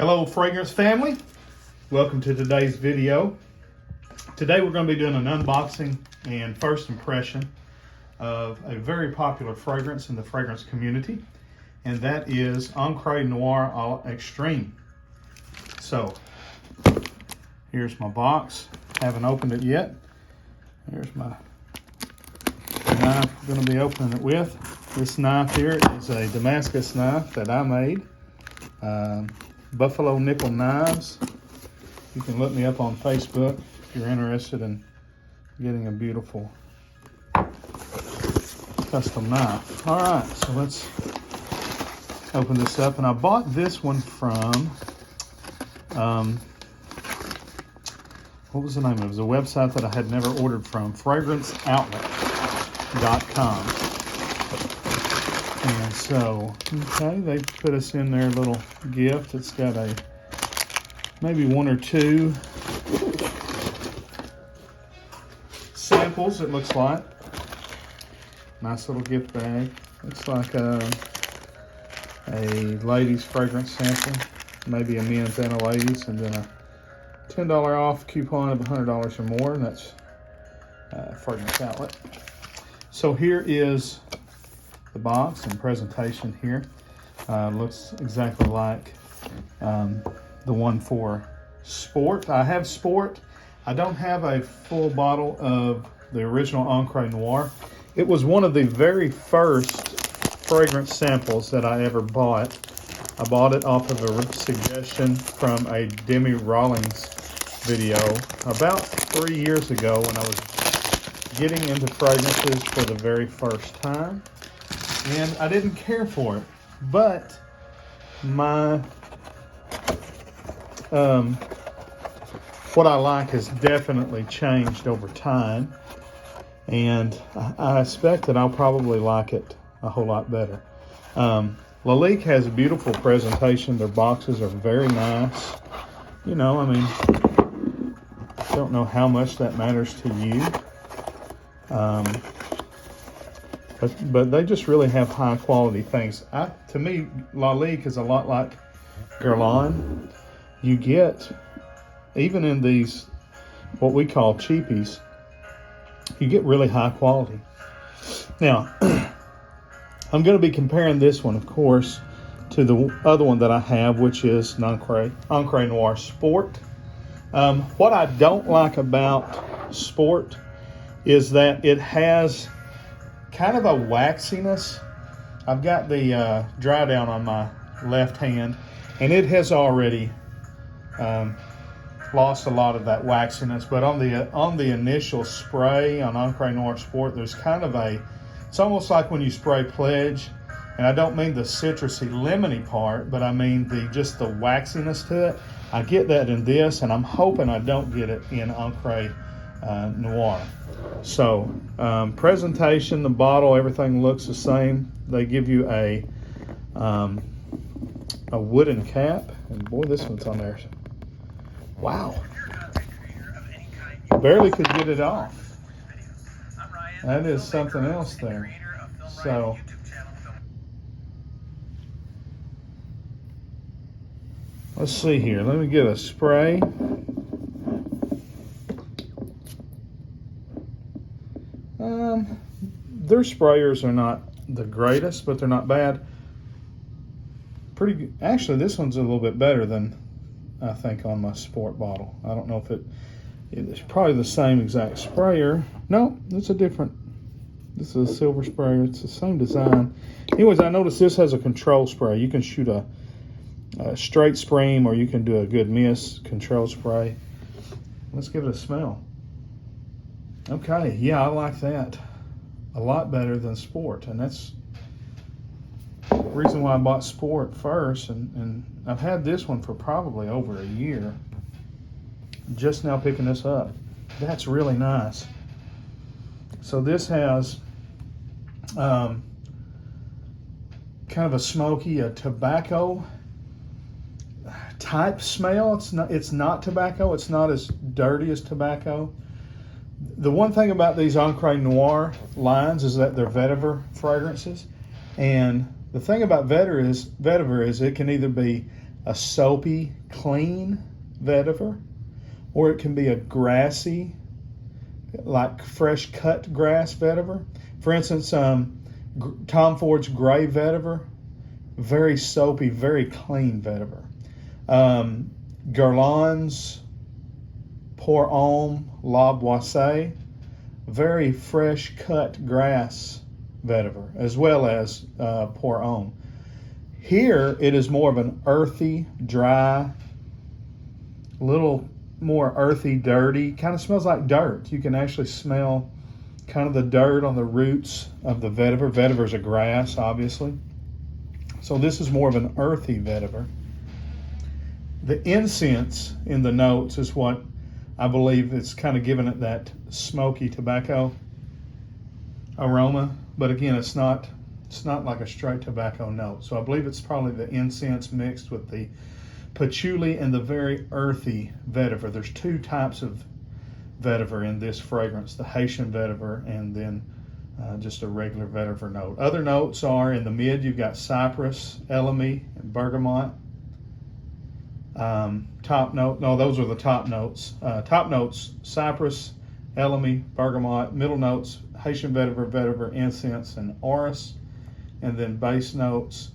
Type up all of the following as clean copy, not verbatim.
Hello fragrance family, welcome to today's video. Today we're going to be doing an unboxing and first impression of a very popular fragrance in the fragrance community, and that is Encre Noir Extreme. So here's my box. Haven't opened it yet. Here's my knife we're going to be opening it with. This knife here is a Damascus knife that I made. Buffalo nickel knives. You can look me up on Facebook if you're interested in getting a beautiful custom knife. All right, so let's open this up. And I bought this one from, what was the name of it? It was a website that I had never ordered from, fragranceoutlet.com. And so, okay, they put us in their little gift. It's got maybe one or two samples, it looks like. Nice little gift bag. Looks like a ladies fragrance sample, maybe a men's and a ladies, and then a $10 off coupon of $100 or more, and that's Fragrance Outlet. So here is the box and presentation here. Looks exactly like the one for Sport. I have Sport. I don't have a full bottle of the original Encre Noir. It was one of the very first fragrance samples that I ever bought. I bought it off of a suggestion from a Demi Rawlings video about 3 years ago when I was getting into fragrances for the very first time. And I didn't care for it, but my what I like has definitely changed over time, and I expect that I'll probably like it a whole lot better. Lalique has a beautiful presentation. Their boxes are very nice. You know, I mean, I don't know how much that matters to you. But they just really have high quality things. To me, Lalique is a lot like Guerlain. You get, even in these, what we call cheapies, you get really high quality. Now, I'm going to be comparing this one, of course, to the other one that I have, which is Encre Noir Sport. What I don't like about Sport is that it has kind of a waxiness. I've got the dry down on my left hand, and it has already lost a lot of that waxiness. But on the initial spray on Encre Noir Sport, there's kind of it's almost like when you spray Pledge, and I don't mean the citrusy lemony part, but I mean just the waxiness to it. I get that in this, and I'm hoping I don't get it in Encre Noir. So presentation, the bottle, everything looks the same. They give you a wooden cap, and boy, this one's on there. Wow, barely could get it off. That is something else there. So let's see here. Let me get a spray. Their sprayers are not the greatest, but they're not bad. Pretty good. Actually, this one's a little bit better than I think on my Sport bottle. I don't know if it's probably the same exact sprayer. No, it's a different. This is a silver sprayer. It's the same design. Anyways, I noticed this has a control spray. You can shoot a straight stream, or you can do a good miss control spray. Let's give it a smell. Okay, yeah, I like that a lot better than Sport, and that's the reason why I bought Sport first, and I've had this one for probably over a year. Just now picking this up. That's really nice. So this has kind of a smoky, a tobacco type smell. It's not tobacco. It's not as dirty as tobacco. The one thing about these Encre Noir lines is that they're vetiver fragrances, and the thing about vetiver is it can either be a soapy, clean vetiver, or it can be a grassy, like fresh cut grass vetiver. For instance, Tom Ford's Gray vetiver, very soapy, very clean vetiver. Guerlain's Pour Homme La Boissée, very fresh cut grass vetiver, as well as Pour Homme. Here it is more of an earthy, dry, little more earthy, dirty, kind of smells like dirt. You can actually smell kind of the dirt on the roots of the vetiver. Vetiver's a grass, obviously. So this is more of an earthy vetiver. The incense in the notes is what I believe it's kind of giving it that smoky tobacco aroma. But again, it's not like a straight tobacco note. So I believe it's probably the incense mixed with the patchouli and the very earthy vetiver. There's two types of vetiver in this fragrance, the Haitian vetiver and then just a regular vetiver note. Other notes are in the mid, you've got cypress, elemi, and bergamot. Top note, no, those are the top notes. Top notes, cypress, elemi, bergamot. Middle notes, Haitian vetiver, incense, and orris. And then base notes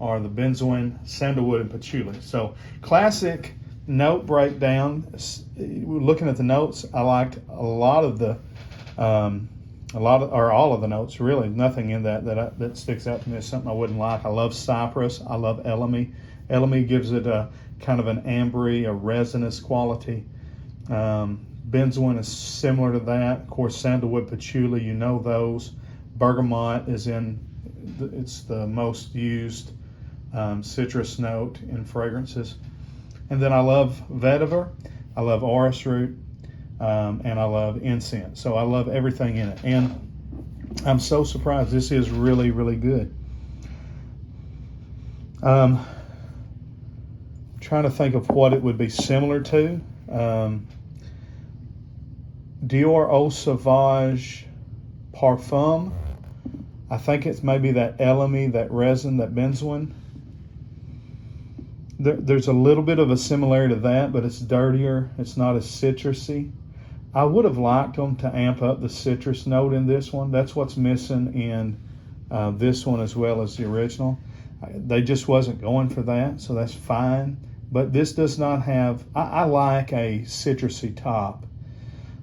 are the benzoin, sandalwood, and patchouli. So classic note breakdown. Looking at the notes, I liked all of the notes. Really, nothing in that sticks out to me as something I wouldn't like. I love cypress. I love elemi. Elemi gives it a kind of an ambery, a resinous quality. Benzoin is similar to that. Of course, sandalwood, patchouli, you know those. Bergamot is it's the most used citrus note in fragrances. And then I love vetiver, I love orris root, and I love incense. So I love everything in it. And I'm so surprised. This is really, really good. Trying to think of what it would be similar to. Dior Eau Sauvage Parfum. I think it's maybe that elemi, that resin, that benzoin. There's a little bit of a similarity to that, but it's dirtier. It's not as citrusy. I would have liked them to amp up the citrus note in this one. That's what's missing in this one as well as the original. They just wasn't going for that, so that's fine. But this does not have, I like a citrusy top.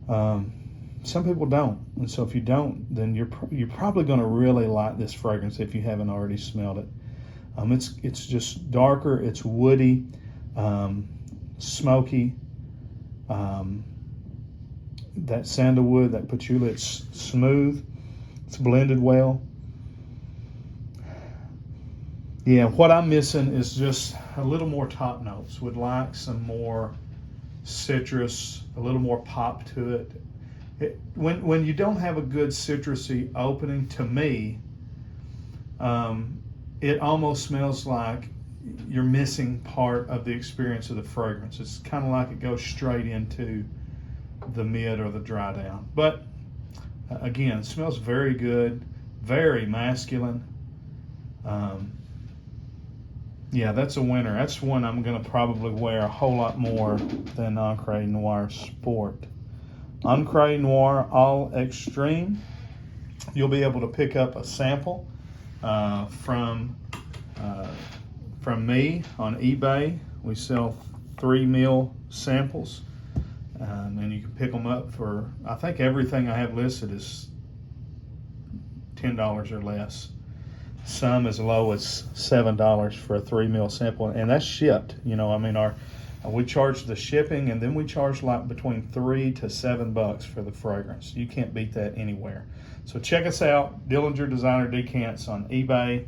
Some people don't, and so if you don't, then you're probably going to really like this fragrance if you haven't already smelled it. It's just darker, it's woody, smoky. That sandalwood, that patchouli, it's smooth, it's blended well. Yeah, what I'm missing is just a little more top notes. Would like some more citrus, a little more pop to it. When you don't have a good citrusy opening, to me, it almost smells like you're missing part of the experience of the fragrance. It's kind of like it goes straight into the mid or the dry down. But again, it smells very good, very masculine. Yeah, that's a winner. That's one I'm going to probably wear a whole lot more than Encre Noir Sport. Encre Noir All Extreme. You'll be able to pick up a sample from me on eBay. We sell 3 ml samples, and you can pick them up for, I think everything I have listed is $10 or less. Some as low as $7 for a 3 ml sample, and that's shipped. You know, I mean, we charge the shipping, and then we charge like between $3 to $7 for the fragrance. You can't beat that anywhere. So check us out, Dillinger Designer Decants on eBay.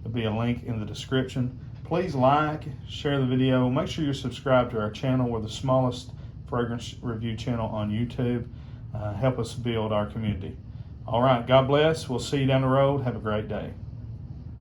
There'll be a link in the description. Please like, share the video. Make sure you're subscribed to our channel. We're the smallest fragrance review channel on YouTube. Help us build our community. All right, God bless. We'll see you down the road. Have a great day.